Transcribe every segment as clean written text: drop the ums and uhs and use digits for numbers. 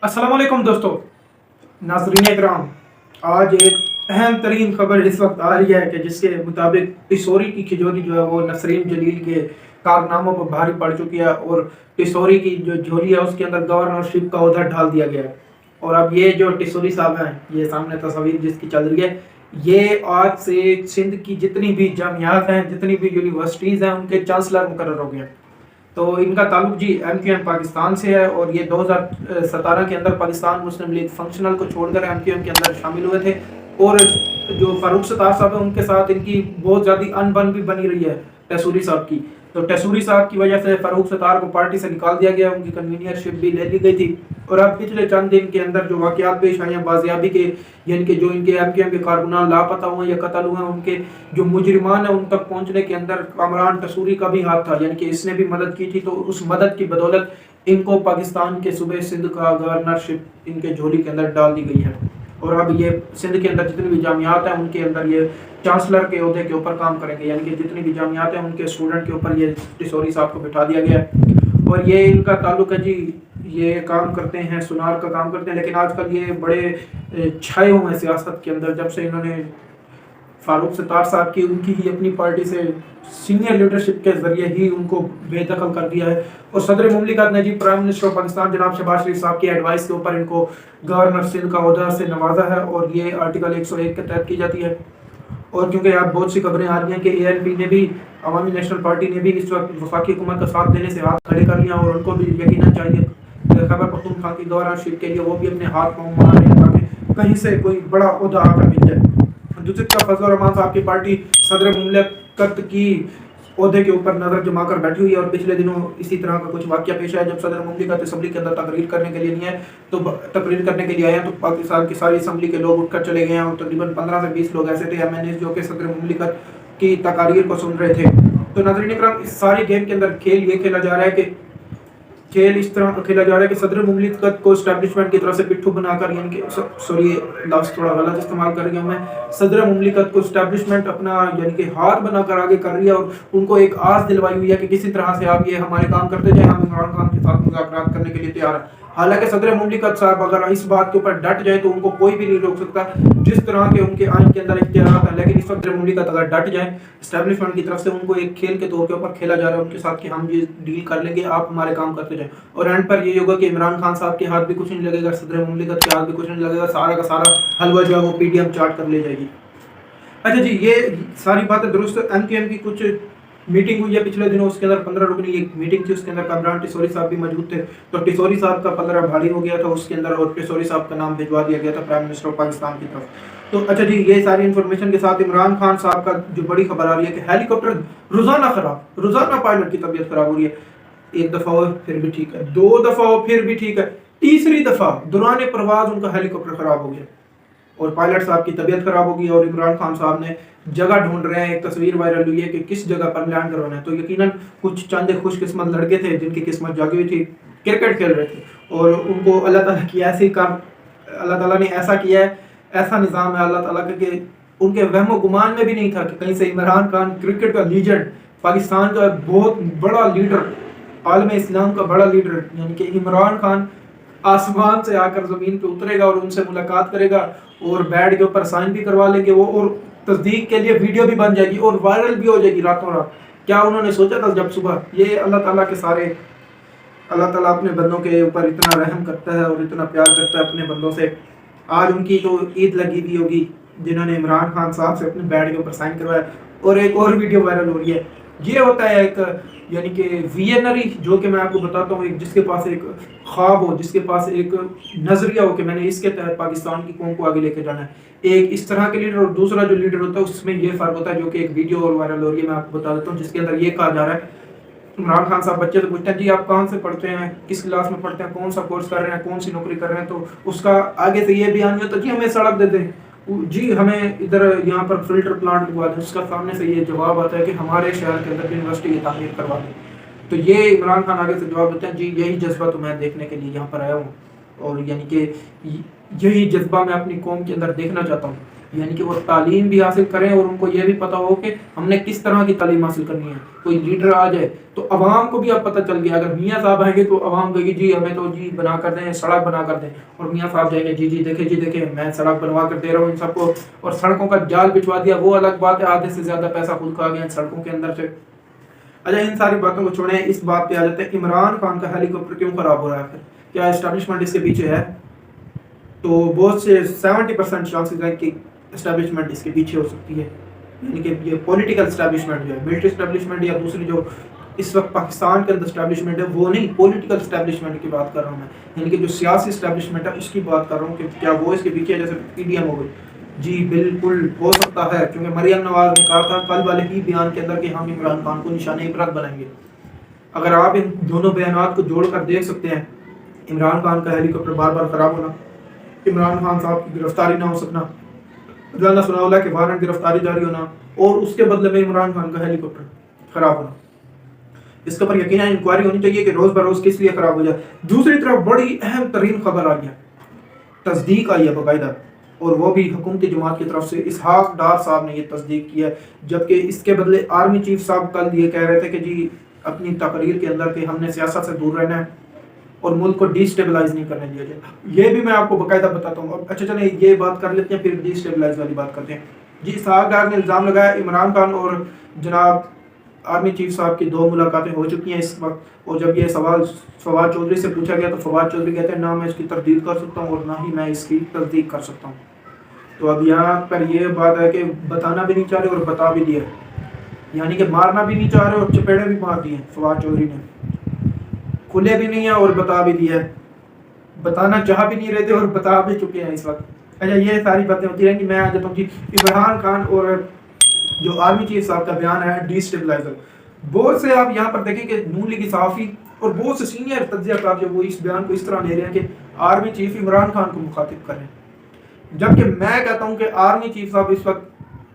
अस्सलामुअलैकुम दोस्तों, नाज़रीन इकराम। आज एक अहम तरीन खबर इस वक्त आ रही है कि जिसके मुताबिक टिसोरी की खिजोरी जो है वो नसरीन जलील के कारनामों पर भारी पड़ चुकी है और टिसोरी की जो झोली है उसके अंदर गवर्नरशिप का ओहदा डाल दिया गया है। और अब ये जो टिसोरी साहब हैं, ये सामने तस्वीर जिसकी चल रही है, ये आज से सिंध की जितनी भी जामियात हैं, जितनी भी यूनिवर्सिटीज़ हैं, उनके चांसलर मुकर्रर हो गए हैं। तो इनका ताल्लुक जी MQM पाकिस्तान से है और ये 2017 के अंदर पाकिस्तान मुस्लिम लीग फंक्शनल को छोड़कर MQM के अंदर शामिल हुए थे। और जो फारूक सत्तार साहब है उनके साथ इनकी बहुत ज़्यादा अनबन भी बनी रही है टेसूरी साहब की। तो टेसूरी साहब की वजह से फारूक सत्तार को पार्टी से निकाल दिया गया, उनकी कन्वीनियरशिप भी ले ली गई थी। और अब पिछले चंद दिन के अंदर जो वाक़यात पेश आए हैं बाजियाबी के, यानी कि जो इनके MQM के कारकुनान लापता हुए या कत्ल हुए, उनके जो मुजरिमान है उन तक पहुंचने के अंदर कामरान टेसूरी का भी हाथ था, यानी कि इसने भी मदद की थी। तो उस मदद की बदौलत इनको पाकिस्तान के सूबे सिंध का गवर्नरशिप इनके झोली के अंदर डाल दी गई है। और अब ये सिंध के अंदर जितनी भी जामियात हैं उनके अंदर ये चांसलर के ओहदे के ऊपर काम करेंगे, यानी कि जितनी भी जामियात हैं उनके स्टूडेंट के ऊपर ये टिसोरी साहब को बिठा दिया गया है। और ये इनका ताल्लुक है जी, ये काम करते हैं, सुनार का काम करते हैं। लेकिन आजकल ये बड़े छाए हुए हैं सियासत के अंदर, जब से इन्होंने फारूक सत्तार साहब की उनकी ही अपनी पार्टी से सीनियर लीडरशिप के जरिए ही उनको बेदखल कर दिया है। और सदर मुमलिकत ने जी प्राइम मिनिस्टर ऑफ पाकिस्तान जनाब शहबाज शरीफ साहब की एडवाइस के ऊपर इनको गवर्नर सिंध का ओहदा से नवाजा है और ये आर्टिकल 101 के तहत की जाती है। और क्योंकि आप बहुत सी खबरें आ रही हैं कि ANP ने भी, अवामी नेशनल पार्टी ने भी इस वक्त वफाकी हुकूमत का साथ देने से हाथ खड़े कर लिया और उनको भी यकीनन चाहिए खैबर पख्तूनख्वा की गवर्नरशिप के लिए वो भी अपने हाथ पाँव मार रहे हैं ताकि कहीं से कोई बड़ा ओहदा आकर मिल जाए। दूसरी तरफ फजल रहमान साहब की पार्टी सदर मुमलिकत की ओहदे के ऊपर नजर जमा कर बैठी हुई है। और पिछले दिनों इसी तरह का कुछ वाकया पेश आया जब सदर मुमलिकत असम्बली के अंदर तकरीर करने के लिए नहीं है, तो तकरीर करने के लिए आए हैं तो पाकिस्तान की सारी असम्बली के लोग उठकर चले गए हैं। और तकरीबन 15 से 20 लोग ऐसे थे MNAs जो कि सदर मुमलिकत की तकारीर को सुन रहे थे। तो नाज़रीन इकराम, इस सारी गेम के अंदर खेल ये खेला जा रहा है कि खेल इस तरह खेला जा रहा है कि सदर मुमलिकत को एस्टैब्लिशमेंट की तरफ से पिट्ठू बनाकर, यानी कि सॉरी लफ्ज़ थोड़ा गलत इस्तेमाल कर गया मैं, सदर मुमलिकत को एस्टैब्लिशमेंट अपना यानी कि हाथ बनाकर आगे कर रही है और उनको एक आस दिलवाई हुई है कि किसी तरह से आप ये हमारे काम करते जाए, हम इमरान खान के साथ मुज़ाकरात करने के लिए तैयार हैं। हालांकि सदर मुमलिकत साहब अगर इस बात के ऊपर डट जाए तो उनको कोई भी नहीं रोक सकता, जिस तरह के उनके आइन के अंदर इख्तियारात हैं। लेकिन इस वक्त सदर मुमलिकत अगर डट जाए, एस्टैब्लिशमेंट की तरफ से उनको एक खेल के तौर के ऊपर खेला जा रहा है उनके साथ कि हम ये डील कर लेंगे, आप हमारे काम करते जाएं। और एंड पर ये होगा कि इमरान खान साहब के हाथ भी कुछ नहीं लगेगा, सदर मुमलिकत के हाथ भी कुछ नहीं लगेगा, सारा का सारा हलवा जो है वो PDM चाट कर ले जाएगी। अच्छा जी, ये सारी बातें दुरुस्त। MQM की कुछ मीटिंग हुई है पिछले दिनों, उसके अंदर 15 रुकनी एक मीटिंग थी, उसके अंदर कामरान टिसोरी साहब भी मौजूद थे। तो टिसोरी साहब का पलड़ा भारी हो गया था उसके अंदर और टिसोरी साहब का नाम भिजवा दिया गया था प्राइम मिनिस्टर ऑफ पाकिस्तान की तरफ। तो अच्छा जी, ये सारी इन्फॉर्मेशन के साथ इमरान खान साहब का जो बड़ी खबर आ रही है कि हेलीकॉप्टर रोजाना खराब, रोजाना पायलट की तबीयत खराब हो रही है। एक दफा हो फिर भी ठीक है, 2 दफा हो फिर भी ठीक है, तीसरी दफा दौरान परवाज उनका हेलीकॉप्टर खराब हो गया और पायलट साहब की तबीयत खराब होगी। और इमरान खान साहब ने जगह ढूंढ रहे हैं, एक तस्वीर वायरल हुई है कि किस जगह पर लैंड करवाना है। तो यकीनन कुछ चंद खुशकिस्मत लड़के थे जिनकी किस्मत जागी हुई थी, क्रिकेट खेल रहे थे और उनको अल्लाह ताला की ऐसी कर, अल्लाह ताला ने ऐसा किया है, ऐसा निज़ाम है अल्लाह ताला का कि उनके वहमो गुमान में भी नहीं था कि कहीं से इमरान खान क्रिकेट का लीजेंड, पाकिस्तान का बहुत बड़ा लीडर, आलम इस्लाम का बड़ा लीडर, यानी कि इमरान खान आसमान से आकर ज़मीन पे उतरेगा और उनसे मुलाकात करेगा और बेड के ऊपर साइन भी करवा लेंगे वो, और तस्दीक के लिए वीडियो भी बन जाएगी और वायरल भी हो जाएगी रातों रात। क्या उन्होंने सोचा था जब सुबह? ये अल्लाह ताला के सारे, अल्लाह ताला अपने बंदों के ऊपर इतना रहम करता है और इतना प्यार करता है अपने बंदों से। आज उनकी तो ईद लगी हुई होगी जिन्होंने इमरान खान साहब से अपने बेड के ऊपर साइन करवाया। और एक और वीडियो वायरल हो रही है, ये होता है एक यानी कि विजनरी, जो कि मैं आपको बताता हूँ, एक जिसके पास एक ख्वाब हो, जिसके पास एक नजरिया हो कि मैंने इसके तहत पाकिस्तान की कौम को आगे लेके जाना है। एक इस तरह के लीडर और दूसरा जो लीडर होता है उसमें ये फर्क होता है, जो कि एक वीडियो और वायरल हो रही है, मैं आपको बता देता हूँ, जिसके अंदर ये कहा जा रहा है, इमरान खान साहब बच्चे से पूछते हैं जी आप कहाँ से पढ़ते हैं, किस क्लास में पढ़ते हैं, कौन सा कोर्स कर रहे हैं, कौन सी नौकरी कर रहे हैं। तो उसका आगे से ये बयान नहीं होता जी हमें सड़क दे दें, जी हमें इधर यहाँ पर फिल्टर प्लांट लगवा दें। उसका सामने से ये जवाब आता है कि हमारे शहर के अंदर यूनिवर्सिटी की तामीर करवा दें। तो ये इमरान खान आगे से जवाब देते हैं जी यही जज्बा तो मैं देखने के लिए यहाँ पर आया हूँ और यानी कि यही जज्बा मैं अपनी कौम के अंदर देखना चाहता हूँ। यानी कि वो तालीम भी हासिल करें और उनको ये भी पता हो कि हमने किस तरह की तालीम हासिल करनी है। कोई लीडर आ जाए तो अवाम को भी अब पता चल गया, अगर मियाँ साहब आएंगे तो अवाम कहेगी जी हमें तो जी बना कर दें, सड़क बना कर दें, और मियाँ साहब जाएंगे जी जी देखे मैं सड़क बनवा कर दे रहा हूँ इन सबको, और सड़कों का जाल बिछवा दिया। वो अलग बात है, आधे से ज़्यादा पैसा खुद खा गया सड़कों के अंदर से। अच्छा, इन सारी बातों को छोड़ें, इस बात पे आ जाते हैं, इमरान खान का हेलीकॉप्टर क्यों खराब हो रहा है, क्या एस्टेब्लिशमेंट इसके पीछे है? तो बहुत से 70% चांसेस हैं कि एस्टेब्लिशमेंट इसके पीछे हो सकती है, यानी कि ये पॉलिटिकल एस्टेब्लिशमेंट जो है, मिलिट्री एस्टेब्लिशमेंट या दूसरी जो इस वक्त पाकिस्तान के अंदर एस्टेब्लिशमेंट है वो नहीं, पॉलिटिकल एस्टेब्लिशमेंट की बात कर रहा हूँ मैं, यानी कि जो सियासी एस्टेब्लिशमेंट है उसकी बात कर रहा हूँ कि क्या वो इसके पीछे, जैसे पीडीएम हो गई। जी बिल्कुल हो सकता है, क्योंकि मरियम नवाज ने कहा था कल वाले ही बयान के अंदर कि हम इमरान खान को निशाने इबरत बनाएंगे। अगर आप इन दोनों बयानात को जोड़ कर देख सकते हैं, इमरान खान का हेलीकॉप्टर बार बार खराब होना, इमरान खान साहब की गिरफ्तारी ना हो सकना, राना सनाउल्लाह के वारंट गिरफ्तारी जारी होना, और उसके बदले में इमरान खान का हेलीकॉप्टर खराब होना, इसके ऊपर यकीनन इंक्वायरी होनी चाहिए कि रोज बरोज किस लिए खराब हो जाए। दूसरी तरफ बड़ी अहम तरीन खबर आ गई, तस्दीक आई है बाकायदा, और वो भी हुकूमती जमात की तरफ से। इसहाक डार साहब ने ये तस्दीक किया है, जबकि इसके बदले आर्मी चीफ साहब कल ये कह रहे थे कि जी अपनी तकरीर के अंदर कि हमने सियासत से दूर रहना है और मुल्क को डिस्टेबलाइज नहीं करने दिया जाए। ये भी मैं आपको बाकायदा बताता हूँ। अच्छा चले ये बात कर लेते हैं, फिर डिस्टेबलाइज वाली बात करते हैं। जी इसहाक डार ने इल्ज़ाम लगाया इमरान खान और जनाब आर्मी चीफ साहब की 2 मुलाकातें हो चुकी हैं इस वक्त, और जब ये सवाल फवाद चौधरी से पूछा गया तो फवाद चौधरी कहते हैं ना मैं इसकी तरदीद कर सकता हूँ और ना ही मैं इसकी तस्दीक कर सकता हूँ। तो अब यहाँ पर ये बात है कि बताना भी नहीं चाह रहे और बता भी दिया, यानी कि मारना भी नहीं चाह रहे और चपेड़े भी मार दिए फवाद चौधरी ने, खुले भी नहीं है और बता भी दिया है, बताना चाह भी नहीं रहे थे और बता भी चुके हैं इस वक्त। अच्छा ये सारी बातें होती रहेंगी। मैं आ जाता हूँ जी इमरान खान और जो आर्मी चीफ साहब का बयान है डिस्टेबलाइजर। बहुत से आप यहाँ पर देखें कि नून लीगी सहाफ़ी और बहुत से सीनियर तज्ज़ियाकार जो वो इस बयान को इस तरह ले रहे हैं कि आर्मी चीफ इमरान खान को मुखातिब करें, जबकि मैं कहता हूँ कि आर्मी चीफ साहब इस वक्त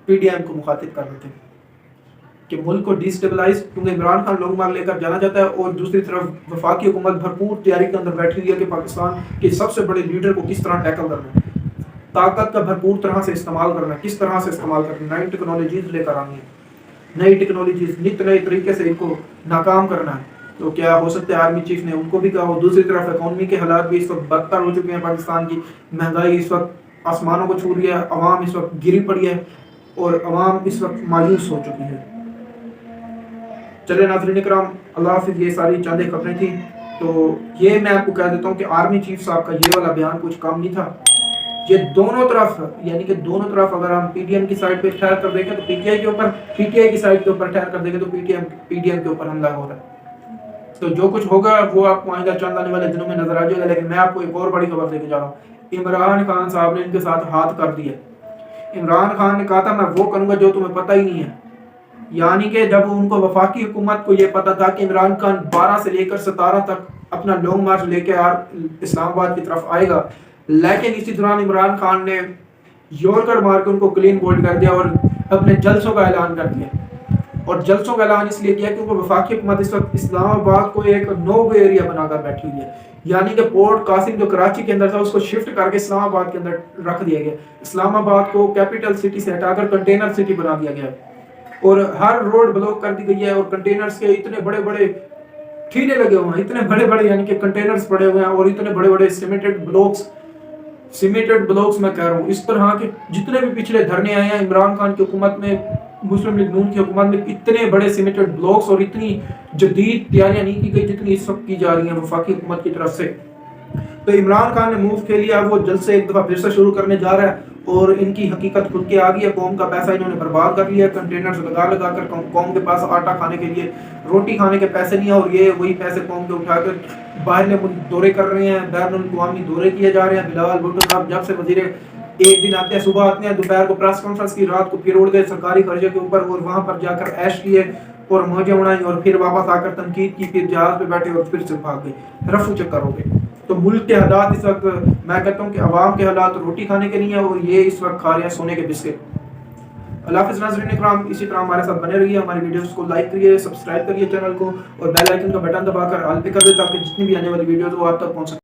पीडीएम को मुखातिब कर रहे थे कि मुल्क को डिस्टेबलाइज, क्योंकि इमरान खान लॉन्ग मार्च लेकर जाना चाहता है और दूसरी तरफ वफाकी हुकूमत भरपूर तैयारी के अंदर बैठी हुई है कि पाकिस्तान के सबसे बड़े लीडर को किस तरह टैकल करना है, ताकत का भरपूर तरह से इस्तेमाल करना है, किस तरह से इस्तेमाल करना है, नई टेक्नोलॉजीज लेकर आनी है, नई टेक्नोलॉजीज नित नए तरीके से इनको नाकाम करना है। तो क्या हो सकता है आर्मी चीफ ने उनको भी कहा। दूसरी तरफ इकॉनमी के हालात भी इस वक्त बदतर हो चुके हैं, पाकिस्तान की महंगाई इस वक्त आसमानों को छू रही है, अवाम इस वक्त गिरी पड़ी है और अवाम इस वक्त मायूस हो चुकी है। चले नाज़रीन इकराम, अल्लाह हाफ़िज़। ये सारी चंद खबरें थी, तो ये मैं आपको कह देता हूँ कि आर्मी चीफ साहब का ये वाला बयान कुछ काम नहीं था। ये दोनों तरफ, यानी कि दोनों तरफ अगर हम पीडीएम की साइड पे ठहर कर देखें तो पीटीआई के ऊपर, पीटीआई की साइड के ऊपर ठहर कर देखें तो पीडीएम के ऊपर हमला हो रहा है। तो जो कुछ होगा वो आपको आइंदा चंद आने वाले दिनों में नजर आ जाएगा। लेकिन मैं आपको एक और बड़ी खबर देके जा रहा हूँ, इमरान खान साहब ने इनके साथ हाथ कर दिया। इमरान खान ने कहा था मैं वो करूंगा जो तुम्हें पता ही नहीं है, यानी कि जब उनको वफाकी हुकूमत को ये पता था कि इमरान खान 12 से लेकर 17 तक अपना लॉन्ग मार्च लेकर इस्लामाबाद की तरफ आएगा, लेकिन इसी दौरान इमरान खान ने यॉर्कर मार के उनको क्लीन बोल्ड कर दिया और अपने जलसों का ऐलान कर दिया। और जलसों का ऐलान इसलिए किया क्योंकि वफाकी हुकूमत इस वक्त इस्लामाबाद को एक नो गो एरिया बनाकर बैठी हुई है, यानी कि पोर्ट कासिम जो कराची के अंदर था उसको शिफ्ट करके इस्लामाबाद के अंदर रख दिया गया। इस्लामाबाद को कैपिटल सिटी से हटाकर कंटेनर सिटी बना दिया गया और हर रोड ब्लॉक कर दी गई है, और कंटेनर्स के इतने बड़े बड़े ठीले लगे हुए हैं, इतने बड़े बड़े यानी कि कंटेनर्स पड़े हुए हैं, और इतने बड़े बड़े सीमेंटेड ब्लॉक्स मैं कह रहा हूँ। इस तरह के जितने भी पिछले धरने आए हैं इमरान खान की हुकूमत में, मुस्लिम लीग नून की हुकूमत में, इतने बड़े सीमेंटेड ब्लॉक्स और इतनी जदीद तैयारियां नहीं की गई जितनी इस वक्त की जा रही हैं वफाकी हुकूमत की तरफ से। तो इमरान खान ने मूव के लिया, वो जल्द से एक दफा फिर से शुरू करने जा रहा है और इनकी हकीकत खुद के आ गई है। कौम का पैसा इन्होंने बर्बाद कर लिया, कंटेनर से लगा कर कौम के पास आटा खाने के लिए, रोटी खाने के पैसे नहीं है, और ये वही पैसे कौम के उठाकर बाहर दौरे कर रहे हैं, बैरुल अक़वामी दौरे किए जा रहे हैं। बिलावल भुट्टो साहब जब से वजीर, एक दिन आते हैं सुबह आते हैं, दोपहर को प्रेस कॉन्फ्रेंस की, रात को फिर उड़ गए सरकारी खर्चे के ऊपर और वहां पर जाकर ऐश किए और मौजें उड़ाई और फिर वापस आकर तनकीद की, फिर जहाज पे बैठे और फिर से भाग गए, रफू चक्कर हो गए। तो मुल्क के हालात इस वक्त मैं कहता हूँ कि अवाम के हालात रोटी खाने के नहीं है, और ये इस वक्त खा रहे हैं सोने के बिस्किट। अल्लाह हाफ़िज़ नाज़रीन इकराम, इसी तरह हमारे साथ बने रहिए, हमारी वीडियोस को लाइक करिए, सब्सक्राइब करिए चैनल को और बेल आइकन का बटन दबाकर ऑल पे कर दे ताकि जितनी भी आने वाली वीडियोस वो आप तक पहुँच सके।